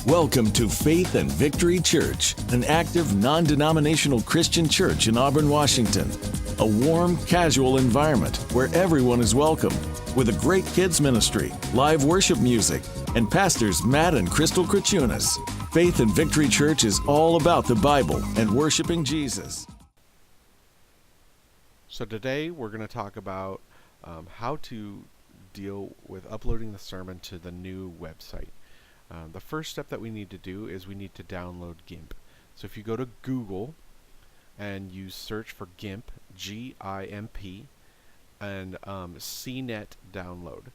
Welcome to Faith and Victory Church, an active, non-denominational Christian church in Auburn, Washington. A warm, casual environment where everyone is welcome, with a great kids ministry, live worship music, and pastors Matt and Crystal Krachunas. Faith and Victory Church is all about the Bible and worshiping Jesus. So today we're going to talk about how to deal with uploading the sermon to the new website. The first step that we need to do is we need to download GIMP. So if you go to Google and you search for GIMP, G-I-M-P, and CNET download,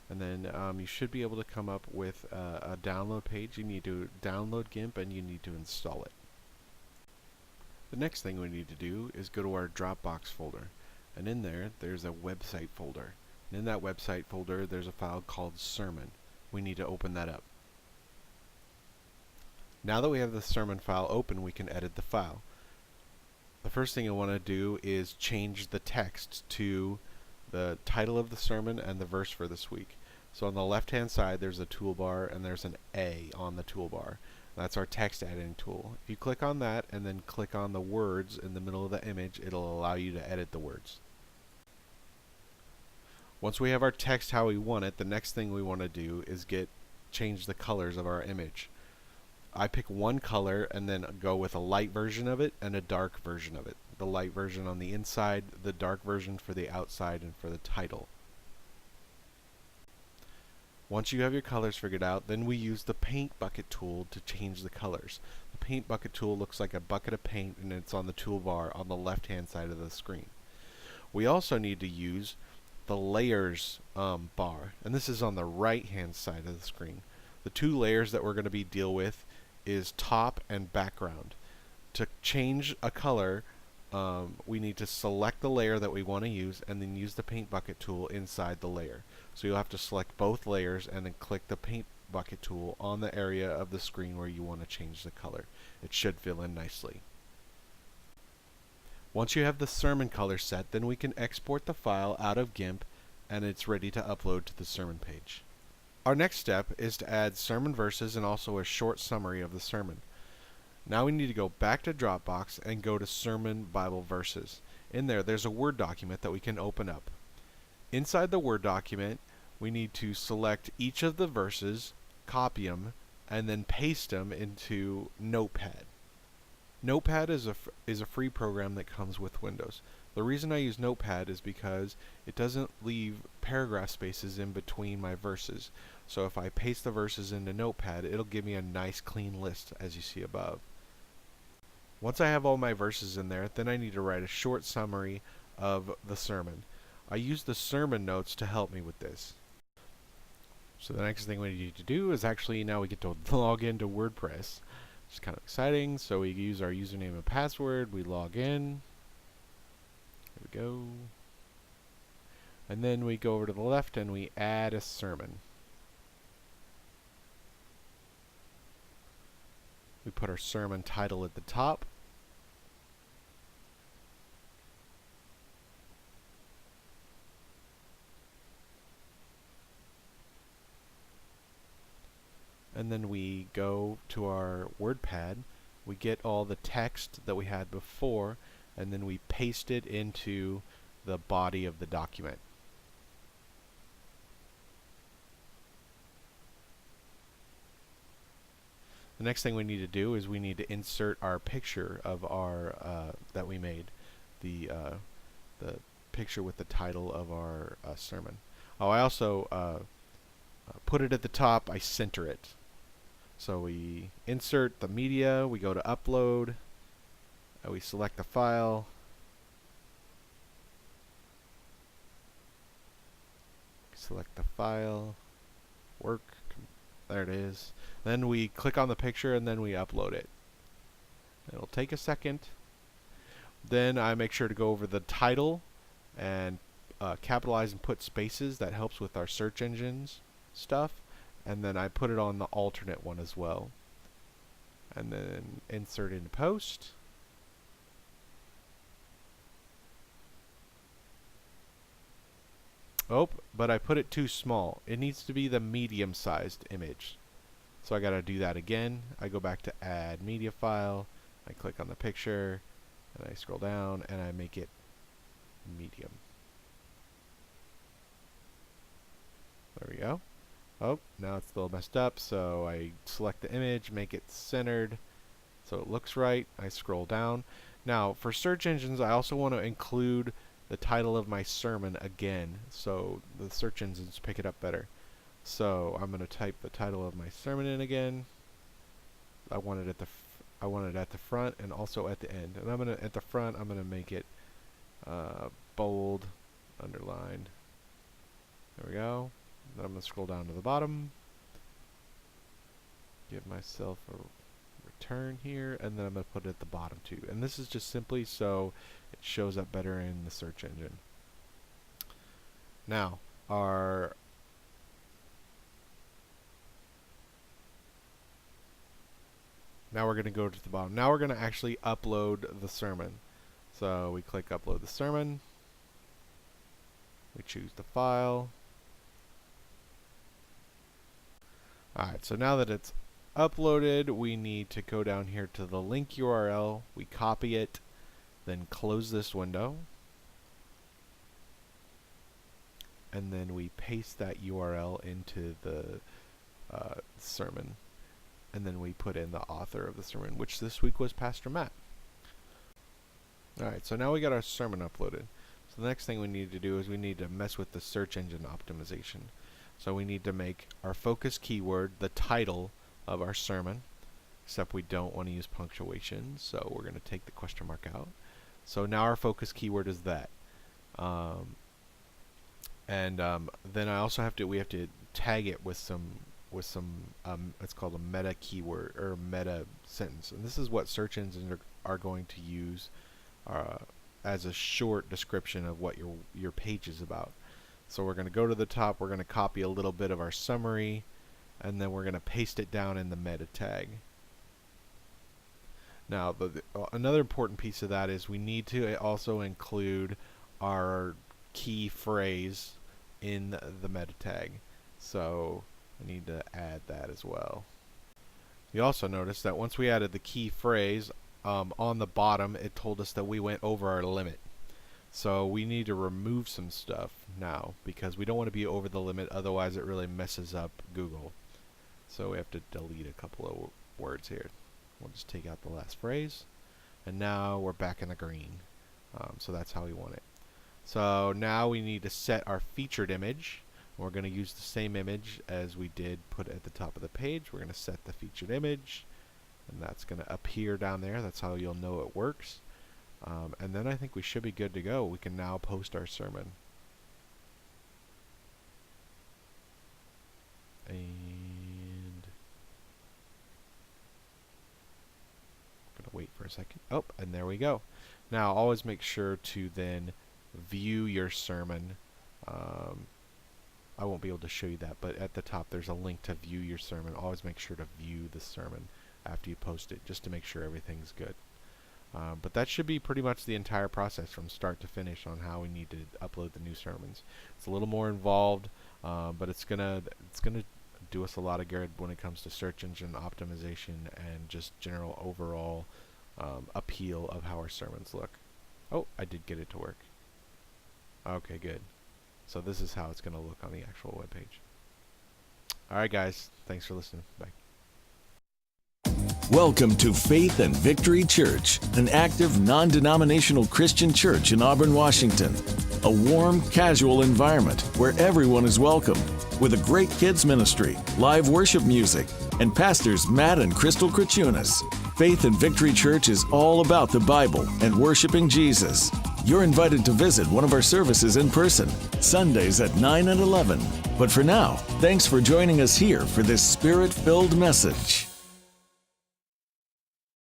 and then you should be able to come up with a download page. You need to download GIMP and you need to install it. The next thing we need to do is go to our Dropbox folder, and in there there's a website folder, and in that website folder there's a file called sermon. We need to open that up. Now that we have the sermon file open, we can edit the file. The first thing I want to do is change the text to the title of the sermon and the verse for this week. So on the left hand side there's a toolbar and there's an A on the toolbar. That's our text editing tool. If you click on that and then click on the words in the middle of the image, it'll allow you to edit the words. Once we have our text how we want it, the next thing we want to do is change the colors of our image. I pick one color and then go with a light version of it and a dark version of it. The light version on the inside, the dark version for the outside and for the title. Once you have your colors figured out, then we use the paint bucket tool to change the colors. The paint bucket tool looks like a bucket of paint and it's on the toolbar on the left hand side of the screen. We also need to use the layers bar, and this is on the right hand side of the screen. The two layers that we're going to deal with is top and background. To change a color, we need to select the layer that we want to use and then use the paint bucket tool inside the layer. So you'll have to select both layers and then click the paint bucket tool on the area of the screen where you want to change the color. It should fill in nicely. Once you have the sermon color set, then we can export the file out of GIMP and it's ready to upload to the sermon page. Our next step is to add sermon verses and also a short summary of the sermon. Now we need to go back to Dropbox and go to Sermon Bible Verses. In there's a Word document that we can open up. Inside the Word document, we need to select each of the verses, copy them, and then paste them into Notepad. Notepad is a free program that comes with Windows. The reason I use Notepad is because it doesn't leave paragraph spaces in between my verses. So if I paste the verses into Notepad, it'll give me a nice clean list as you see above. Once I have all my verses in there, then I need to write a short summary of the sermon. I use the sermon notes to help me with this. So the next thing we need to do is now we get to log into WordPress. It's kind of exciting. So we use our username and password, we log in. There we go. And then we go over to the left and we add a sermon. We put our sermon title at the top. And then we go to our WordPad. We get all the text that we had before and then we paste it into the body of the document. The next thing we need to do is we need to insert our picture of our that we made, the picture with the title of our sermon. Oh, I also put it at the top. I center it. So we insert the media. We go to upload. We select the file. Select the file. Work. There it is. Then we click on the picture and then we upload it. It'll take a second. Then I make sure to go over the title and capitalize and put spaces. That helps with our search engines stuff. And then I put it on the alternate one as well. And then insert into post. Oh, but I put it too small. It needs to be the medium-sized image. So I got to do that again. I go back to add media file. I click on the picture and I scroll down and I make it medium. There we go. Oh, now it's a little messed up, so I select the image, make it centered so it looks right. I scroll down. Now, for search engines, I also want to include the title of my sermon again, so the search engines pick it up better. So I'm going to type the title of my sermon in again. I want it at the front and also at the end. And at the front, I'm going to make it bold, underlined. There we go. Then I'm going to scroll down to the bottom. Give myself a return here, and then I'm going to put it at the bottom too. And this is just simply so it shows up better in the search engine. Now, we're going to go to the bottom. Now we're going to actually upload the sermon. So we click upload the sermon. We choose the file. Alright, so now that it's uploaded, we need to go down here to the link URL. We copy it, then close this window. And then we paste that URL into the sermon. And then we put in the author of the sermon, which this week was Pastor Matt. Alright, so now we got our sermon uploaded. So the next thing we need to do is we need to mess with the search engine optimization. So we need to make our focus keyword the title of our sermon, except we don't want to use punctuation, so we're going to take the question mark out. So now our focus keyword is that. Then I also we have to tag it with some it's called a meta keyword or meta sentence, and this is what search engines are going to use as a short description of what your page is about. So we're going to go to the top, we're going to copy a little bit of our summary, and then we're going to paste it down in the meta tag. Now, another important piece of that is we need to also include our key phrase in the meta tag. So I need to add that as well. You also notice that once we added the key phrase, on the bottom it told us that we went over our limit. So we need to remove some stuff now because we don't want to be over the limit, otherwise it really messes up Google. So we have to delete a couple of words here. We'll just take out the last phrase, and now we're back in the green. So that's how we want it. So now we need to set our featured image. We're going to use the same image as we did put at the top of the page. We're going to set the featured image, and that's going to appear down there. That's how you'll know it works. And then I think we should be good to go. We can now post our sermon. And I'm going to wait for a second. Oh, and there we go. Now always make sure to then view your sermon. I won't be able to show you that, but at the top there's a link to view your sermon. Always make sure to view the sermon after you post it, just to make sure everything's good. But that should be pretty much the entire process from start to finish on how we need to upload the new sermons. It's a little more involved, but it's gonna do us a lot of good when it comes to search engine optimization and just general overall appeal of how our sermons look. Oh, I did get it to work. Okay, good. So this is how it's going to look on the actual web page. Alright guys, thanks for listening. Bye. Welcome to Faith and Victory Church, an active, non-denominational Christian church in Auburn, Washington. A warm, casual environment where everyone is welcome, with a great kids ministry, live worship music, and pastors Matt and Crystal Krachunas. Faith and Victory Church is all about the Bible and worshiping Jesus. You're invited to visit one of our services in person, Sundays at 9 and 11. But for now, thanks for joining us here for this Spirit-filled message.